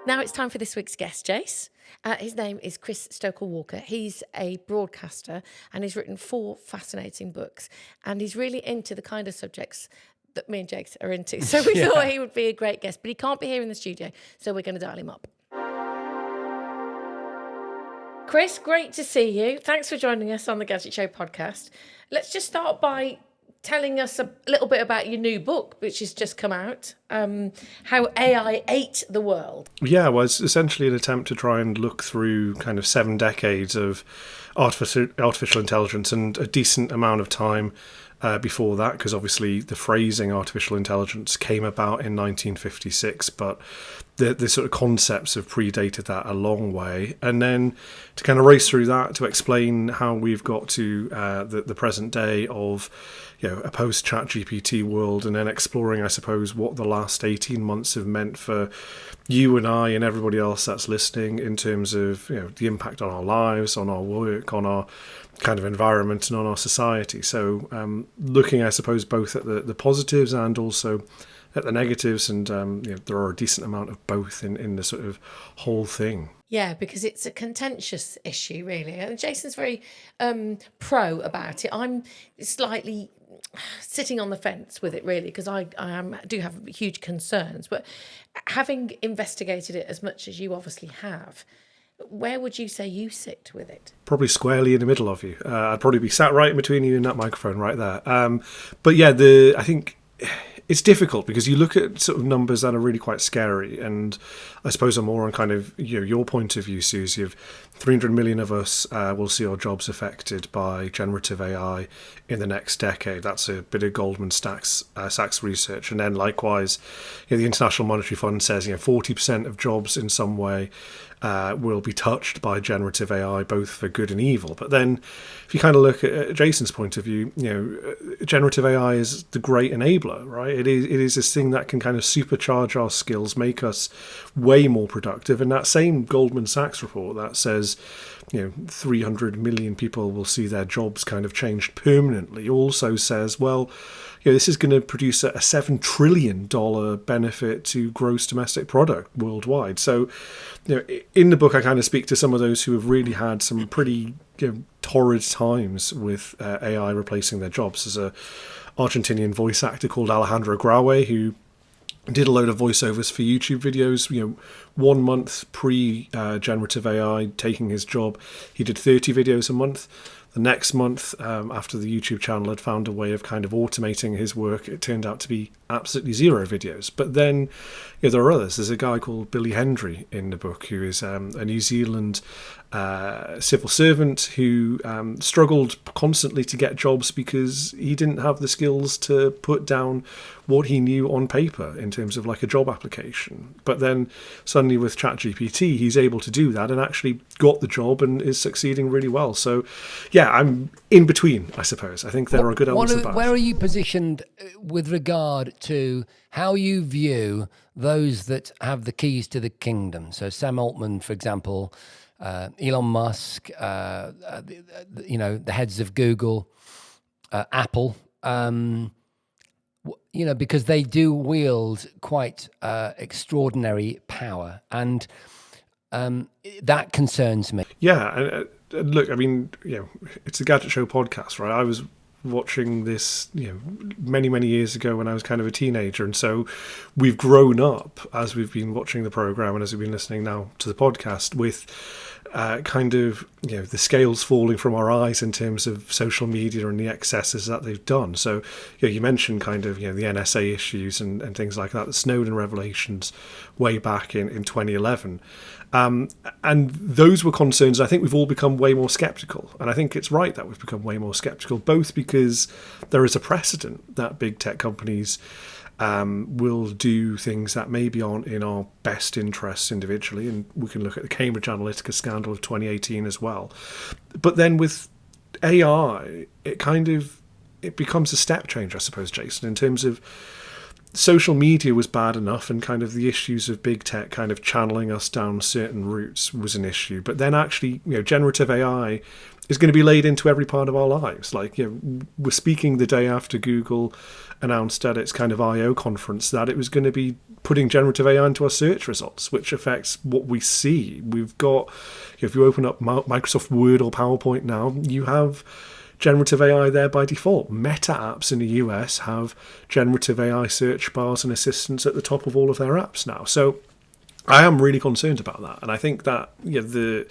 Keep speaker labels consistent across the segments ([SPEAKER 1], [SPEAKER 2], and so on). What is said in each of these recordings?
[SPEAKER 1] Now it's time for this week's guest, Jace. His name is Chris Stoker-Walker. He's a broadcaster and he's written 4 fascinating books. And he's really into the kind of subjects that me and Jace are into. So we thought he would be a great guest, but he can't be here in the studio, so we're going to dial him up. Chris, great to see you. Thanks for joining us on the Gadget Show podcast. Let's just start by telling us a little bit about your new book, which has just come out, How AI Ate the World.
[SPEAKER 2] Yeah, well, it's essentially an attempt to try and look through kind of 7 decades of artificial intelligence and a decent amount of time before that, because obviously the phrasing artificial intelligence came about in 1956, but the sort of concepts have predated that a long way. And then to kind of race through that to explain how we've got to the present day of, you know, a post-ChatGPT world, and then exploring, I suppose, what the last 18 months have meant for you and I and everybody else that's listening in terms of, you know, the impact on our lives, on our work, on our kind of environment and on our society. So looking, I suppose, both at the positives and also at the negatives, and you know, there are a decent amount of both in the sort of whole thing.
[SPEAKER 1] Yeah, because it's a contentious issue, really. And Jason's very pro about it. I'm slightly sitting on the fence with it, really, because I do have huge concerns. But having investigated it as much as you obviously have, where would you say you sit with it?
[SPEAKER 2] Probably squarely in the middle of you. I'd probably be sat right in between you and that microphone right there. But yeah, I think it's difficult because you look at sort of numbers that are really quite scary, and I suppose I'm more on kind of, you know, your point of view, Susie, of 300 million of us will see our jobs affected by generative AI in the next decade. That's a bit of Goldman Sachs research. And then likewise, you know, the International Monetary Fund says, you know, 40% of jobs in some way will be touched by generative AI, both for good and evil. But then if you kind of look at Jason's point of view, you know, generative AI is the great enabler, right? It is this thing that can kind of supercharge our skills, make us way more productive. And that same Goldman Sachs report that says, you know, 300 million people will see their jobs kind of changed permanently also says, well, you know, this is going to produce a $7 trillion benefit to gross domestic product worldwide. So, you know, in the book, I kind of speak to some of those who have really had some pretty, you know, torrid times with AI replacing their jobs. There's a Argentinian voice actor called Alejandro Graue who did a load of voiceovers for YouTube videos, you know, 1 month pre-generative AI taking his job. He did 30 videos a month. The next month, after the YouTube channel had found a way of kind of automating his work, it turned out to be absolutely 0 videos. But then, you know, there are others. There's a guy called Billy Hendry in the book who is a New Zealand civil servant who struggled constantly to get jobs because he didn't have the skills to put down what he knew on paper in terms of like a job application. But then suddenly with ChatGPT, he's able to do that and actually got the job and is succeeding really well. So yeah, I'm in between, I suppose. I think there are good elements of both.
[SPEAKER 3] Where are you positioned with regard to how you view those that have the keys to the kingdom? So Sam Altman, for example, Elon Musk, you know, the heads of Google, Apple, you know, because they do wield quite extraordinary power, and that concerns me.
[SPEAKER 2] Yeah, and look, I mean, you know, it's the Gadget Show podcast, right? I was watching this, you know, many years ago when I was kind of a teenager, and so we've grown up as we've been watching the program and as we've been listening now to the podcast with kind of, you know, the scales falling from our eyes in terms of social media and the excesses that they've done. So, you know, you mentioned kind of, you know, the NSA issues and things like that, the Snowden revelations way back in 2011. And those were concerns. I think we've all become way more skeptical. And I think it's right that we've become way more skeptical, both because there is a precedent that big tech companies will do things that maybe aren't in our best interests individually. And we can look at the Cambridge Analytica scandal of 2018 as well. But then with AI, it becomes a step change, I suppose, Jason, in terms of social media was bad enough, and kind of the issues of big tech kind of channeling us down certain routes was an issue. But then actually, you know, generative AI is going to be laid into every part of our lives. Like, you know, we're speaking the day after Google announced at its kind of I/O conference that it was going to be putting generative AI into our search results, which affects what we see. We've got, if you open up Microsoft Word or PowerPoint now, you have generative AI there by default. Meta apps in the US have generative AI search bars and assistants at the top of all of their apps now. So I am really concerned about that, and I think that the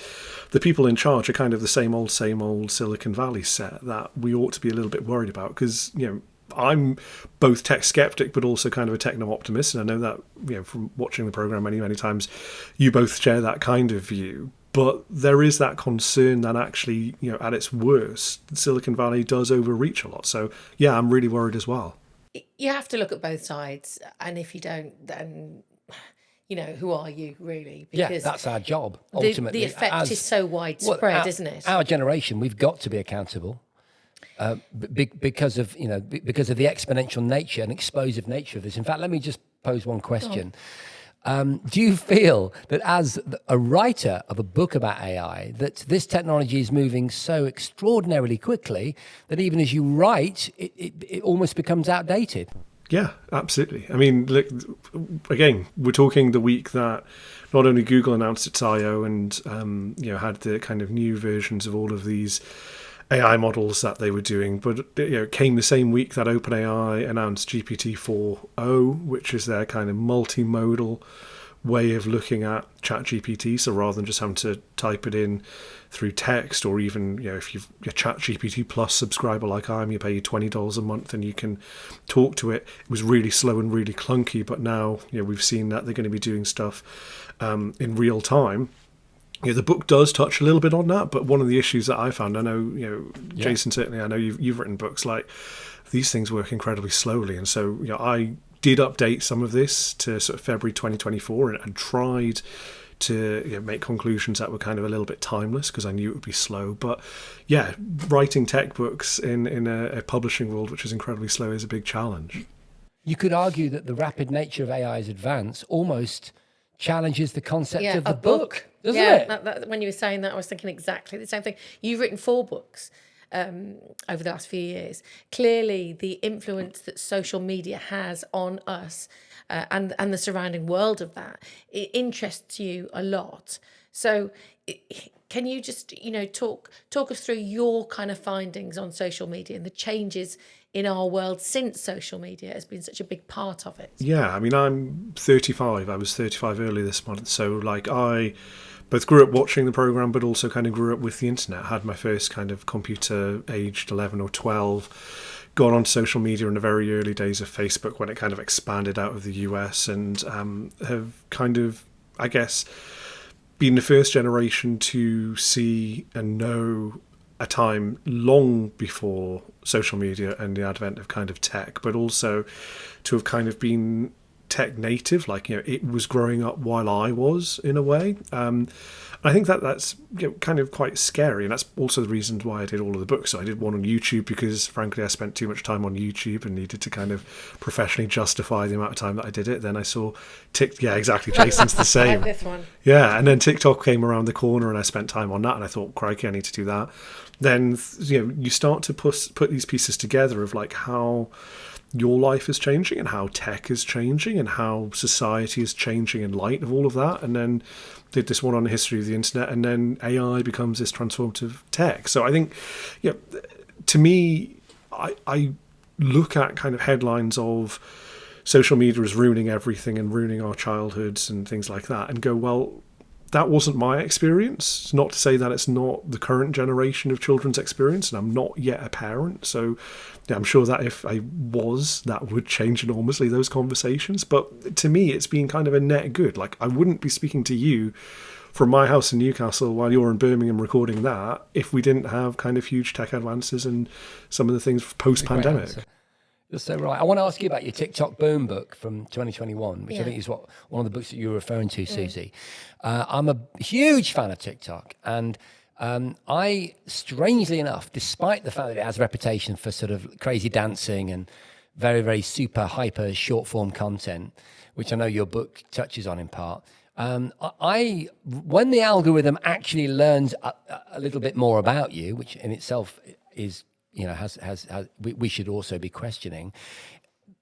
[SPEAKER 2] people in charge are kind of the same old Silicon Valley set that we ought to be a little bit worried about, because I'm both tech skeptic but also kind of a techno optimist, and I know that from watching the program many times, you both share that kind of view. But there is that concern that actually, at its worst, Silicon Valley does overreach a lot. So yeah, I'm really worried as well.
[SPEAKER 1] You have to look at both sides, and if you don't, then who are you really?
[SPEAKER 3] Because that's our job, ultimately.
[SPEAKER 1] The effect is so widespread, isn't it?
[SPEAKER 3] Our generation, we've got to be accountable because of the exponential nature and explosive nature of this. In fact, let me just pose one question. Do you feel that as a writer of a book about AI, that this technology is moving so extraordinarily quickly that even as you write, it almost becomes outdated?
[SPEAKER 2] Yeah, absolutely. I mean, look, again, we're talking the week that not only Google announced its I/O and had the kind of new versions of all of these AI models that they were doing, but it came the same week that OpenAI announced GPT-4o, which is their kind of multimodal way of looking at ChatGPT. So rather than just having to type it in through text, or even if you're a ChatGPT Plus subscriber like I am, you pay $20 a month and you can talk to it. It was really slow and really clunky, but now we've seen that they're going to be doing stuff in real time. The book does touch a little bit on that, but one of the issues that I found, I know, Jason, certainly, I know you've written books, like these things work incredibly slowly. And so, I did update some of this to sort of February 2024 and tried to make conclusions that were kind of a little bit timeless, because I knew it would be slow. But yeah, writing tech books in a publishing world which is incredibly slow is a big challenge.
[SPEAKER 3] You could argue that the rapid nature of AI's advance almost challenges the concept of the book, doesn't it?
[SPEAKER 1] When you were saying that, I was thinking exactly the same thing. You've written 4 books over the last few years. Clearly, the influence that social media has on us and the surrounding world of that, it interests you a lot. So can you just talk us through your kind of findings on social media and the changes in our world since social media has been such a big part of it?
[SPEAKER 2] Yeah, I mean, I'm 35. I was 35 early this month. So I both grew up watching the program, but also kind of grew up with the internet. Had my first kind of computer aged 11 or 12. Got on social media in the very early days of Facebook when it kind of expanded out of the US, and have kind of, I guess, been the first generation to see and know a time long before social media and the advent of kind of tech, but also to have kind of been tech native, it was growing up while I was, in a way. I think that's kind of quite scary, and that's also the reason why I did all of the books. So I did one on YouTube because, frankly, I spent too much time on YouTube and needed to kind of professionally justify the amount of time that I did it. Then I saw yeah, exactly. Jason's the same.
[SPEAKER 1] I have this one.
[SPEAKER 2] Yeah, and then TikTok came around the corner, and I spent time on that, and I thought, crikey, I need to do that. Then you start to put these pieces together of how your life is changing and how tech is changing and how society is changing in light of all of that, and then did this one on the history of the internet, and then AI becomes this transformative tech. So I think, to me, I look at kind of headlines of social media is ruining everything and ruining our childhoods and things like that, and go, well, that wasn't my experience. It's not to say that it's not the current generation of children's experience, and I'm not yet a parent. So I'm sure that if I was, that would change enormously those conversations. But to me, it's been kind of a net good. I wouldn't be speaking to you from my house in Newcastle while you're in Birmingham recording that if we didn't have kind of huge tech advances and some of the things post-pandemic.
[SPEAKER 3] You're so right. I want to ask you about your TikTok boom book from 2021, which I think is one of the books that you were referring to, Susie. I'm a huge fan of TikTok, and I, strangely enough, despite the fact that it has a reputation for sort of crazy dancing and very, very super hyper short form content, which I know your book touches on in part, when the algorithm actually learns a little bit more about you, which in itself is, we should also be questioning.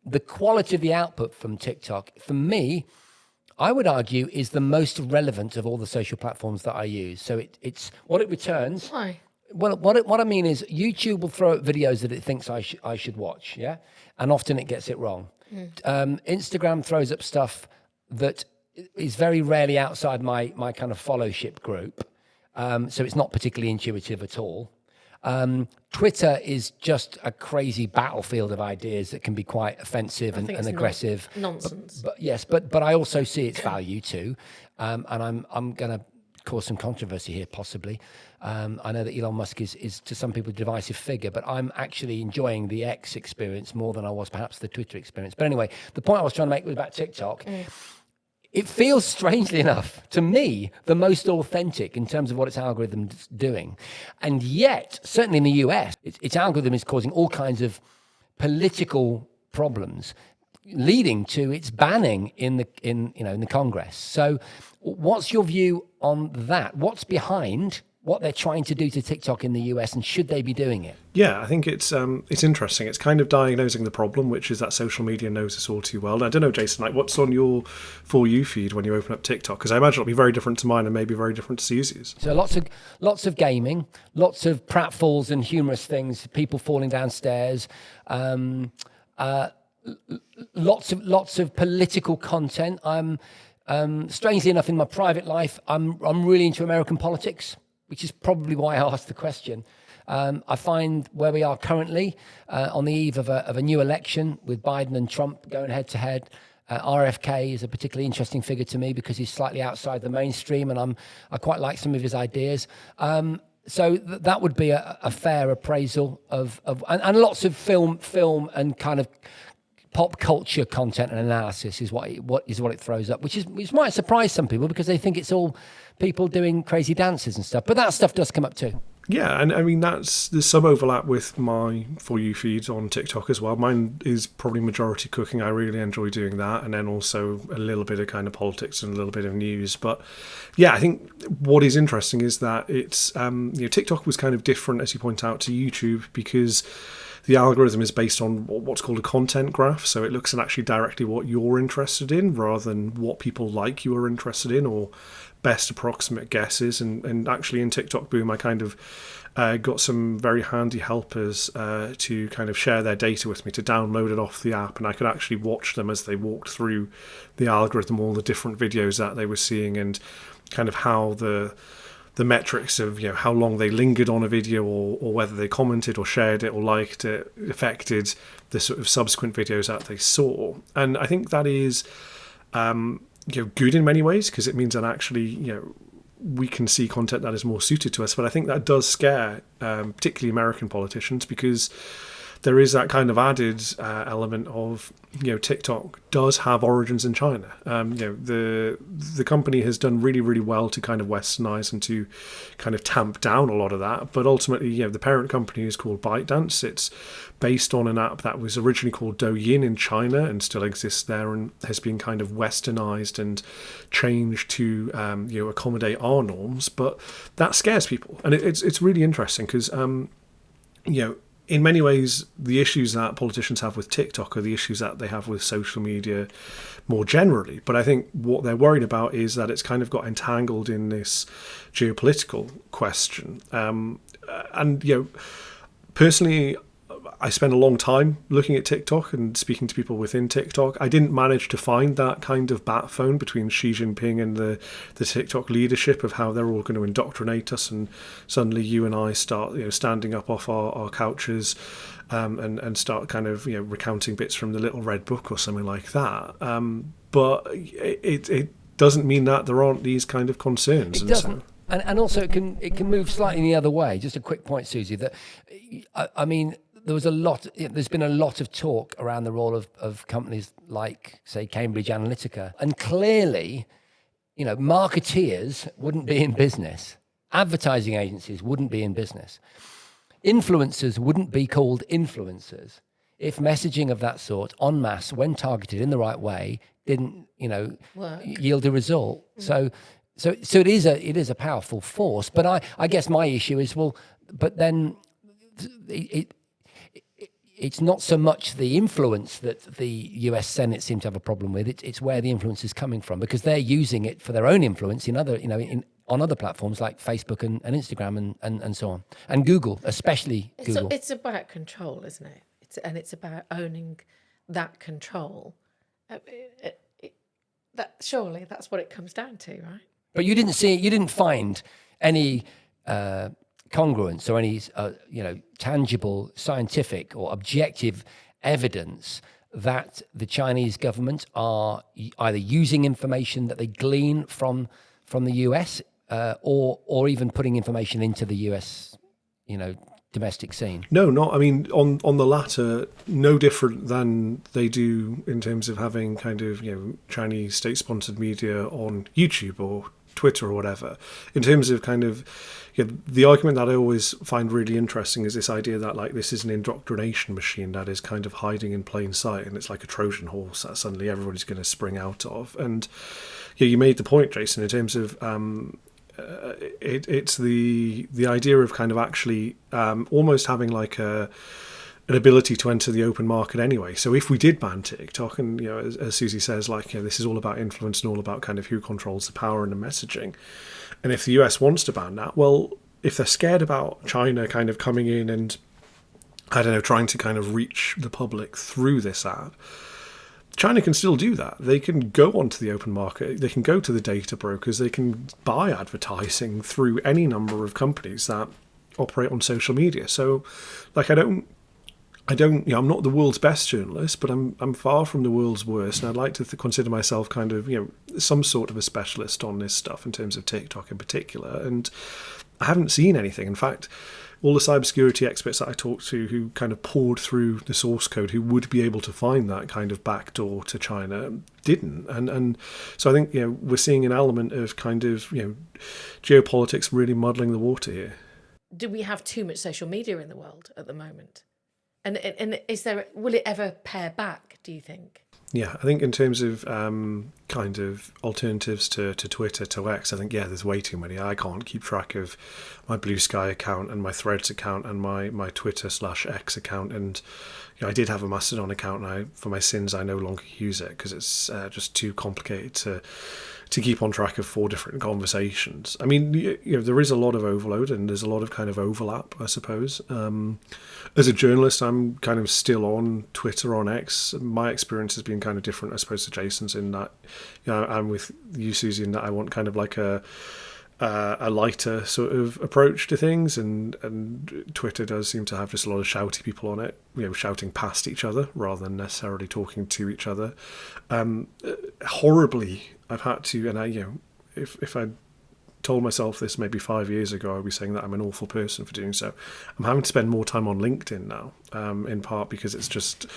[SPEAKER 3] the quality of the output from TikTok, for me, I would argue, is the most relevant of all the social platforms that I use. So it's what it returns.
[SPEAKER 1] Why?
[SPEAKER 3] Well, what I mean is YouTube will throw out videos that it thinks I should watch, yeah? And often it gets it wrong. Instagram throws up stuff that is very rarely outside my kind of followship group. So it's not particularly intuitive at all. Twitter is just a crazy battlefield of ideas that can be quite offensive and aggressive.
[SPEAKER 1] Nonsense.
[SPEAKER 3] But I also see its value too. And I'm going to cause some controversy here, possibly. I know that Elon Musk is to some people a divisive figure, but I'm actually enjoying the X experience more than I was perhaps the Twitter experience. But anyway, the point I was trying to make was about TikTok. It feels, strangely enough, to me, the most authentic in terms of what its algorithm is doing. And yet, certainly in the US, its algorithm is causing all kinds of political problems, leading to its banning in the Congress. So what's your view on that? What's behind what they're trying to do to TikTok in the US, and should they be doing it?
[SPEAKER 2] Yeah, I think it's interesting. It's kind of diagnosing the problem, which is that social media knows us all too well. And I don't know, Jason, like what's on your For You feed when you open up TikTok? Because I imagine it'll be very different to mine and maybe very different to Susie's.
[SPEAKER 3] So lots of gaming, lots of pratfalls and humorous things, people falling downstairs, lots of political content. I'm strangely enough, in my private life, I'm really into American politics, which is probably why I asked the question. I find where we are currently on the eve of a new election with Biden and Trump going head to head. RFK is a particularly interesting figure to me because he's slightly outside the mainstream, and I quite like some of his ideas. So that would be a fair appraisal of and lots of film and kind of pop culture content and analysis is what it throws up, which might surprise some people because they think it's all people doing crazy dances and stuff. But that stuff does come up too.
[SPEAKER 2] Yeah, and I mean there's some overlap with my For You feeds on TikTok as well. Mine is probably majority cooking. I really enjoy doing that, and then also a little bit of kind of politics and a little bit of news. But yeah, I think what is interesting is that it's TikTok was kind of different, as you point out, to YouTube because the algorithm is based on what's called a content graph, so it looks at actually directly what you're interested in rather than what people like you are interested in or best approximate guesses. And actually in TikTok Boom, I kind of got some very handy helpers to kind of share their data with me, to download it off the app, and I could actually watch them as they walked through the algorithm, all the different videos that they were seeing and kind of how the metrics of how long they lingered on a video or whether they commented or shared it or liked it affected the sort of subsequent videos that they saw. And I think that is good in many ways because it means that actually we can see content that is more suited to us. But I think that does scare particularly American politicians because there is that kind of added element of TikTok does have origins in China. The company has done really, really well to kind of westernize and to kind of tamp down a lot of that. But ultimately, the parent company is called ByteDance. It's based on an app that was originally called Douyin in China and still exists there and has been kind of westernized and changed to accommodate our norms. But that scares people, and it's really interesting because in many ways, the issues that politicians have with TikTok are the issues that they have with social media more generally. But I think what they're worried about is that it's kind of got entangled in this geopolitical question. Personally, I spent a long time looking at TikTok and speaking to people within TikTok. I didn't manage to find that kind of bat phone between Xi Jinping and the TikTok leadership of how they're all going to indoctrinate us, and suddenly you and I start standing up off our couches and start kind of recounting bits from the Little Red Book or something like that. But it doesn't mean that there aren't these kind of concerns.
[SPEAKER 3] It doesn't. And also it can move slightly the other way. Just a quick point, Susie, that I mean, there's been a lot of talk around the role of companies like, say, Cambridge Analytica. And clearly, marketeers wouldn't be in business. Advertising agencies wouldn't be in business. Influencers wouldn't be called influencers if messaging of that sort, en masse, when targeted in the right way, didn't, yield a result. So it is a powerful force. But I guess my issue is, but then it's not so much the influence that the US Senate seem to have a problem with. It's where the influence is coming from, because they're using it for their own influence in other, on other platforms like Facebook and Instagram and so on, and Google, especially Google.
[SPEAKER 1] It's about control, isn't it? It's about owning that control. Surely that's what it comes down to, right?
[SPEAKER 3] But you didn't find any congruence or any tangible scientific or objective evidence that the Chinese government are either using information that they glean from the US or even putting information into the US, domestic scene.
[SPEAKER 2] No, not. I mean, on the latter, no different than they do in terms of having kind of Chinese state-sponsored media on YouTube or Twitter or whatever. In terms of kind of the argument that I always find really interesting is this idea that like this is an indoctrination machine that is kind of hiding in plain sight, and it's like a Trojan horse that suddenly everybody's going to spring out of. And you made the point, Jason, in terms of it's the idea of kind of actually almost having like an ability to enter the open market anyway. So if we did ban TikTok, and as Susie says, like this is all about influence and all about kind of who controls the power and the messaging. And if the US wants to ban that, well, if they're scared about China kind of coming in and trying to kind of reach the public through this app, China can still do that. They can go onto the open market. They can go to the data brokers. They can buy advertising through any number of companies that operate on social media. So, like, I'm not the world's best journalist, but I'm far from the world's worst. And I'd like to consider myself kind of, some sort of a specialist on this stuff in terms of TikTok in particular. And I haven't seen anything. In fact, all the cybersecurity experts that I talked to who kind of poured through the source code, who would be able to find that kind of backdoor to China, didn't. And so I think, we're seeing an element of kind of, geopolitics really muddling the water here.
[SPEAKER 1] Do we have too much social media in the world at the moment? And will it ever pare back, do you think?
[SPEAKER 2] Yeah, I think in terms of kind of alternatives to Twitter, to X, I think, there's way too many. I can't keep track of my Blue Sky account and my Threads account and my Twitter/X account. And I did have a Mastodon account, and for my sins, I no longer use it because it's just too complicated to keep on track of 4 different conversations. I mean, there is a lot of overload and there's a lot of kind of overlap, I suppose. As a journalist, I'm kind of still on Twitter, on X. My experience has been kind of different, I suppose, to Jason's in that, I'm with you, Susie, in that I want kind of like a lighter sort of approach to things, and Twitter does seem to have just a lot of shouty people on it, shouting past each other rather than necessarily talking to each other. Horribly, I've had to, and if I told myself this maybe 5 years ago, I'd be saying that I'm an awful person for doing so. I'm having to spend more time on LinkedIn now, in part because it's just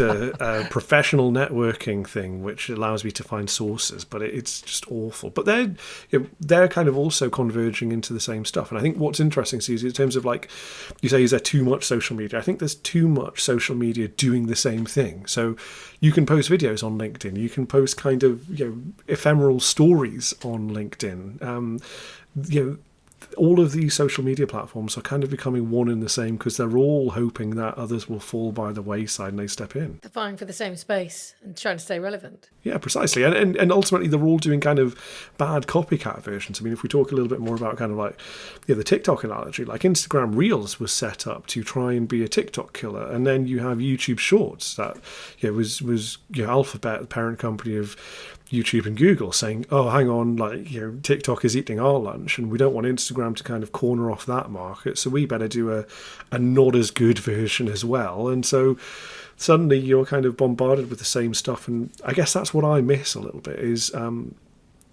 [SPEAKER 2] a professional networking thing which allows me to find sources, but it's just awful. But they're kind of also converging into the same stuff. And I think what's interesting, Susie, in terms of like you say, is there too much social media? I think there's too much social media doing the same thing. So you can post videos on LinkedIn. You can post kind of ephemeral stories on LinkedIn. All of these social media platforms are kind of becoming one and the same because they're all hoping that others will fall by the wayside and they step in.
[SPEAKER 1] They're vying for the same space and trying to stay relevant.
[SPEAKER 2] Yeah, precisely. And ultimately they're all doing kind of bad copycat versions. I mean, if we talk a little bit more about kind of like the TikTok analogy, like Instagram Reels was set up to try and be a TikTok killer. And then you have YouTube Shorts that was Alphabet, the parent company of YouTube and Google, saying, oh, hang on, TikTok is eating our lunch and we don't want Instagram to kind of corner off that market, so we better do a not as good version as well. And so suddenly you're kind of bombarded with the same stuff. And I guess that's what I miss a little bit is, and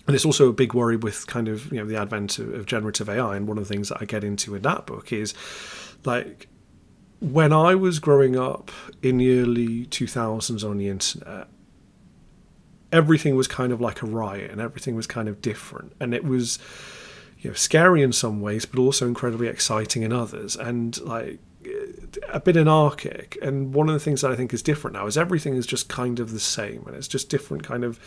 [SPEAKER 2] it's also a big worry with kind of, the advent of generative AI. And one of the things that I get into in that book is like, when I was growing up in the early 2000s on the internet, everything was kind of like a riot and everything was kind of different. And it was, scary in some ways, but also incredibly exciting in others, and like a bit anarchic. And one of the things that I think is different now is everything is just kind of the same, and it's just different kind of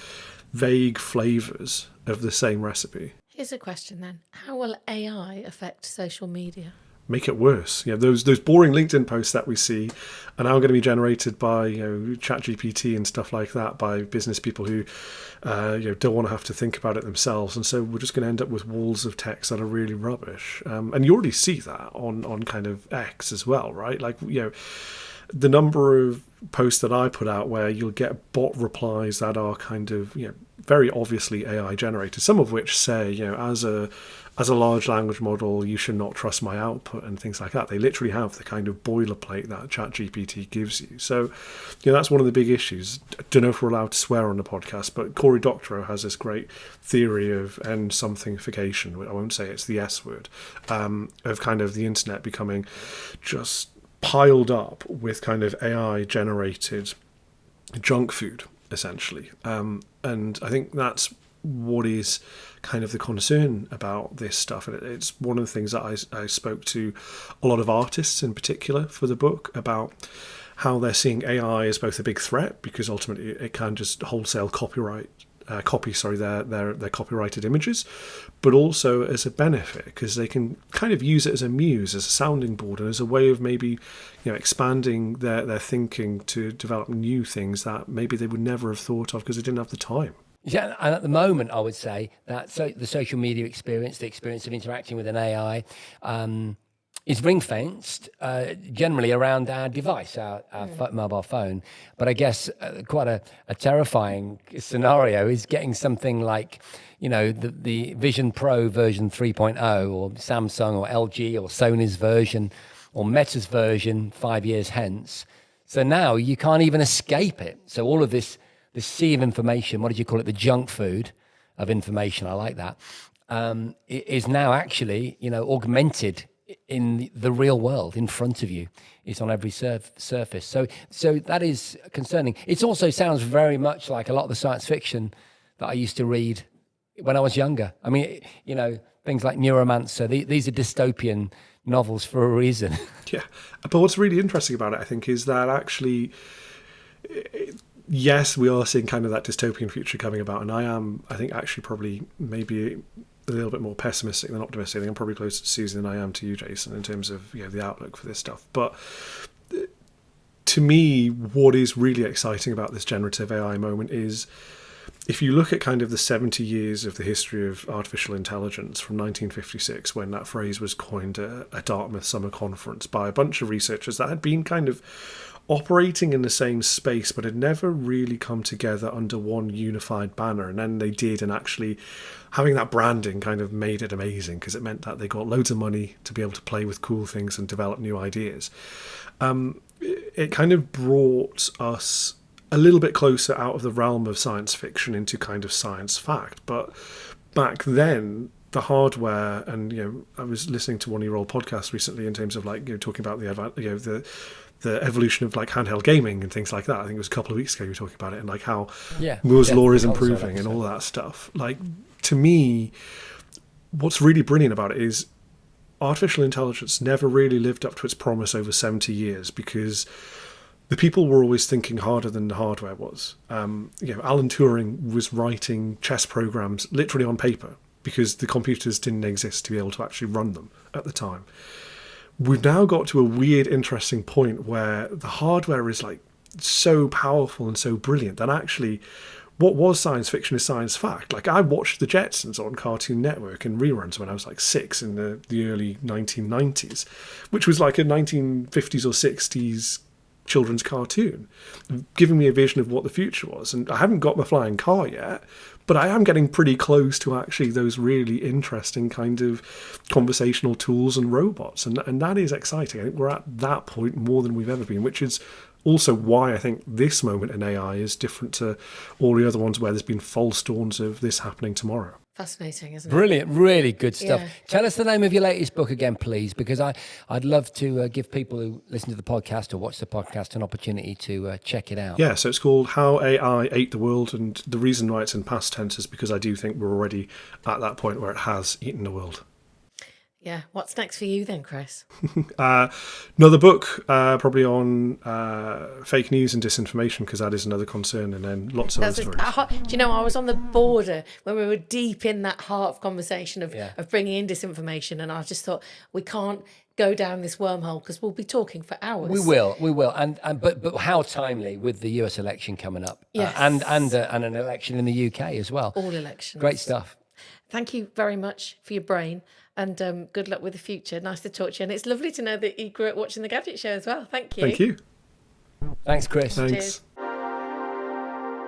[SPEAKER 2] vague flavors of the same recipe.
[SPEAKER 1] Here's a question then. How will AI affect social media?
[SPEAKER 2] make it worse. Those boring LinkedIn posts that we see are now going to be generated by ChatGPT and stuff like that, by business people who don't want to have to think about it themselves, and so we're just going to end up with walls of text that are really rubbish. And you already see that on kind of X as well, right? Like the number of posts that I put out where you'll get bot replies that are kind of very obviously AI generated, some of which say as a large language model, you should not trust my output and things like that. They literally have the kind of boilerplate that ChatGPT gives you. So, that's one of the big issues. I don't know if we're allowed to swear on the podcast, but Cory Doctorow has this great theory of end somethingification. I won't say it's the S word, of kind of the internet becoming just piled up with kind of AI generated junk food, essentially. And I think that's what is kind of the concern about this stuff. And it's one of the things that I spoke to a lot of artists in particular for the book about how they're seeing AI as both a big threat, because ultimately it can just wholesale copy their copyrighted images, but also as a benefit because they can kind of use it as a muse, as a sounding board, and as a way of maybe expanding their thinking to develop new things that maybe they would never have thought of because they didn't have the time.
[SPEAKER 3] Yeah, and at the moment, I would say that the social media experience, the experience of interacting with an AI, is ring-fenced generally around our device, our mobile phone. But I guess quite a terrifying scenario is getting something like, the Vision Pro version 3.0 or Samsung or LG or Sony's version or Meta's version 5 years hence. So now you can't even escape it. So all of this sea of information, what did you call it? The junk food of information. I like that. Is now actually, augmented in the real world in front of you. It's on every surface. So that is concerning. It also sounds very much like a lot of the science fiction that I used to read when I was younger. I mean, things like Neuromancer. These are dystopian novels for a reason.
[SPEAKER 2] Yeah. But what's really interesting about it, I think, is that actually, yes, we are seeing kind of that dystopian future coming about. And I think, actually probably maybe a little bit more pessimistic than optimistic. I think I'm probably closer to Susan than I am to you, Jason, in terms of the outlook for this stuff. But to me, what is really exciting about this generative AI moment is if you look at kind of the 70 years of the history of artificial intelligence from 1956, when that phrase was coined at Dartmouth Summer Conference by a bunch of researchers that had been kind of operating in the same space but had never really come together under one unified banner, and then they did, and actually having that branding kind of made it amazing because it meant that they got loads of money to be able to play with cool things and develop new ideas. It kind of brought us a little bit closer out of the realm of science fiction into kind of science fact. But back then, the hardware, and I was listening to one of your old podcasts recently in terms of talking about the evolution of handheld gaming and things like that. I think it was a couple of weeks ago you were talking about it, and how Moore's law is improving and all that stuff. To me, what's really brilliant about it is artificial intelligence never really lived up to its promise over 70 years because the people were always thinking harder than the hardware was. Alan Turing was writing chess programs literally on paper because the computers didn't exist to be able to actually run them at the time. We've now got to a weird, interesting point where the hardware is so powerful and so brilliant that actually what was science fiction is science fact. I watched the Jetsons on Cartoon Network in reruns when I was 6 in the early 1990s, which was like a 1950s or 60s children's cartoon, giving me a vision of what the future was. And I haven't got my flying car yet, but I am getting pretty close to actually those really interesting kind of conversational tools and robots. And that is exciting. I think we're at that point more than we've ever been, which is also why I think this moment in AI is different to all the other ones where there's been false dawns of this happening tomorrow.
[SPEAKER 1] Fascinating, isn't it?
[SPEAKER 3] Brilliant, really good stuff.
[SPEAKER 1] Yeah.
[SPEAKER 3] Tell us the name of your latest book again, please, because I'd love to give people who listen to the podcast or watch the podcast an opportunity to check it out.
[SPEAKER 2] Yeah, so it's called How AI Ate the World, and the reason why it's in past tense is because I do think we're already at that point where it has eaten the world.
[SPEAKER 1] Yeah. What's next for you then, Chris?
[SPEAKER 2] Another book, probably on fake news and disinformation, because that is another concern, and then lots of other stories.
[SPEAKER 1] Do you know, I was on the border when we were deep in that heart of conversation of bringing in disinformation, and I just thought we can't go down this wormhole because we'll be talking for hours.
[SPEAKER 3] We will, and but how timely with the US election coming up,
[SPEAKER 1] Yes.
[SPEAKER 3] and an election in the UK as well.
[SPEAKER 1] All elections.
[SPEAKER 3] Great stuff.
[SPEAKER 1] Thank you very much for your brain, and good luck with the future. Nice to talk to you, and it's lovely to know that you grew up watching the Gadget Show as well. Thank you.
[SPEAKER 2] Thank you.
[SPEAKER 3] Thanks, Chris.
[SPEAKER 2] Thanks.
[SPEAKER 1] Cheers.